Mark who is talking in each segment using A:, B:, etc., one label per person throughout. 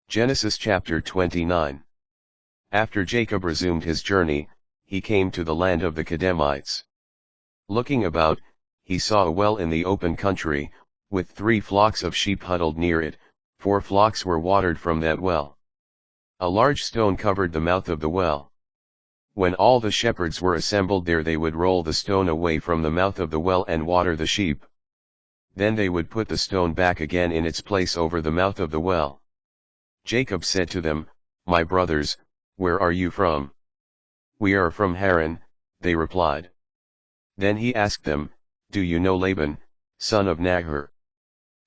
A: Genesis chapter 29. After Jacob resumed his journey, he came to the land of the Kedemites. Looking about, he saw a well in the open country, with 3 flocks of sheep huddled near it. 4 flocks were watered from that well. A large stone covered the mouth of the well. When all the shepherds were assembled there, they would roll the stone away from the mouth of the well and water the sheep. Then they would put the stone back again in its place over the mouth of the well. Jacob said to them, "My brothers, where are you from?" "We are from Haran," they replied. Then he asked them, "Do you know Laban, son of Nahor?"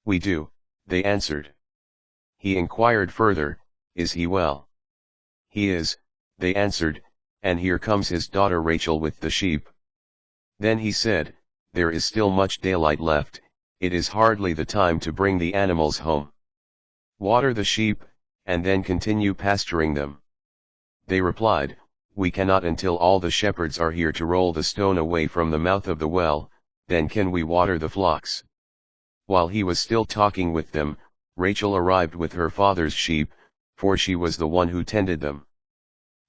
A: "We do," they answered. He inquired further, "Is he well?" "He is," they answered, "and here comes his daughter Rachel with the sheep." Then he said, "There is still much daylight left, it is hardly the time to bring the animals home. Water the sheep, and then continue pasturing them." They replied, "We cannot until all the shepherds are here to roll the stone away from the mouth of the well, then can we water the flocks." While he was still talking with them, Rachel arrived with her father's sheep, for she was the one who tended them.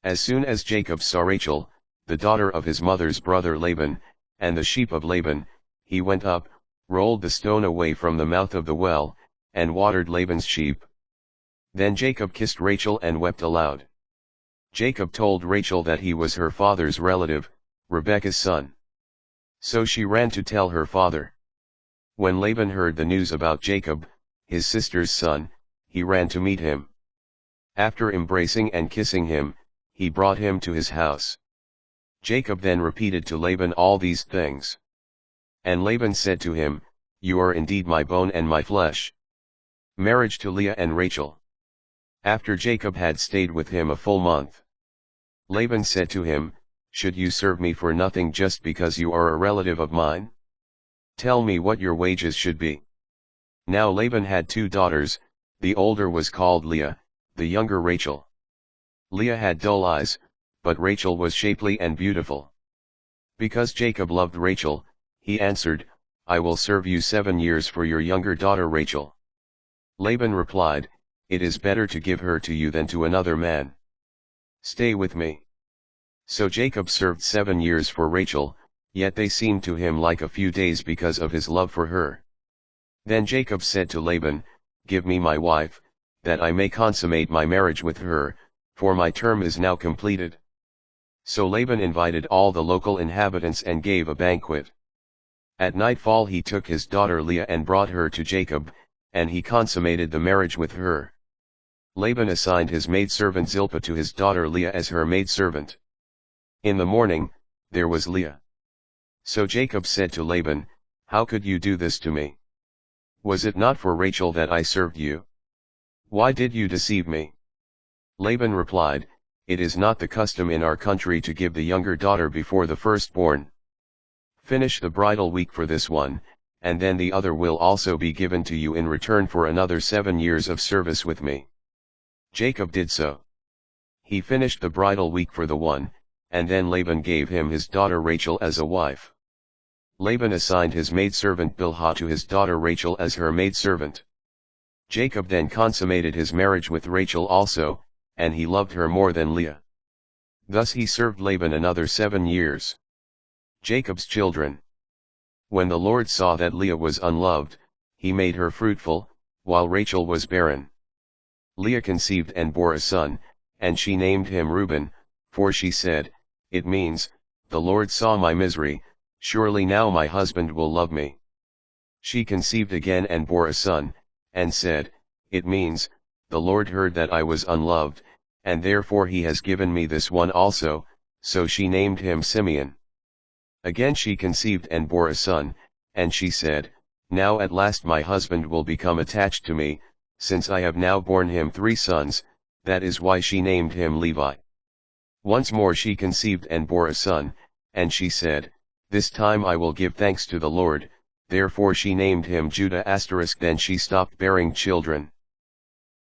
A: As soon as Jacob saw Rachel, the daughter of his mother's brother Laban, and the sheep of Laban, he went up, rolled the stone away from the mouth of the well, and watered Laban's sheep. Then Jacob kissed Rachel and wept aloud. Jacob told Rachel that he was her father's relative, Rebekah's son. So she ran to tell her father. When Laban heard the news about Jacob, his sister's son, he ran to meet him. After embracing and kissing him, he brought him to his house. Jacob then repeated to Laban all these things. And Laban said to him, "You are indeed my bone and my flesh." Marriage to Leah and Rachel. After Jacob had stayed with him a full month, Laban said to him, "Should you serve me for nothing just because you are a relative of mine? Tell me what your wages should be." Now Laban had 2 daughters, the older was called Leah, the younger Rachel. Leah had dull eyes, but Rachel was shapely and beautiful. Because Jacob loved Rachel, he answered, "I will serve you 7 years for your younger daughter Rachel." Laban replied, "It is better to give her to you than to another man. Stay with me." So Jacob served 7 years for Rachel, yet they seemed to him like a few days because of his love for her. Then Jacob said to Laban, "Give me my wife, that I may consummate my marriage with her, for my term is now completed." So Laban invited all the local inhabitants and gave a banquet. At nightfall he took his daughter Leah and brought her to Jacob, and he consummated the marriage with her. Laban assigned his maidservant Zilpah to his daughter Leah as her maidservant. In the morning, there was Leah. So Jacob said to Laban, "How could you do this to me? Was it not for Rachel that I served you? Why did you deceive me?" Laban replied, "It is not the custom in our country to give the younger daughter before the firstborn. Finish the bridal week for this one, and then the other will also be given to you in return for another 7 years of service with me." Jacob did so. He finished the bridal week for the one, and then Laban gave him his daughter Rachel as a wife. Laban assigned his maidservant Bilhah to his daughter Rachel as her maidservant. Jacob then consummated his marriage with Rachel also, and he loved her more than Leah. Thus he served Laban another 7 years. Jacob's children. When the Lord saw that Leah was unloved, he made her fruitful, while Rachel was barren. Leah conceived and bore a son, and she named him Reuben, for she said, "It means, the Lord saw my misery, surely now my husband will love me." She conceived again and bore a son, and said, "It means, the Lord heard that I was unloved, and therefore he has given me this one also," so she named him Simeon. Again she conceived and bore a son, and she said, "Now at last my husband will become attached to me, since I have now borne him 3 sons, that is why she named him Levi." Once more she conceived and bore a son, and she said, "This time I will give thanks to the Lord," therefore she named him Judah*. Then she stopped bearing children.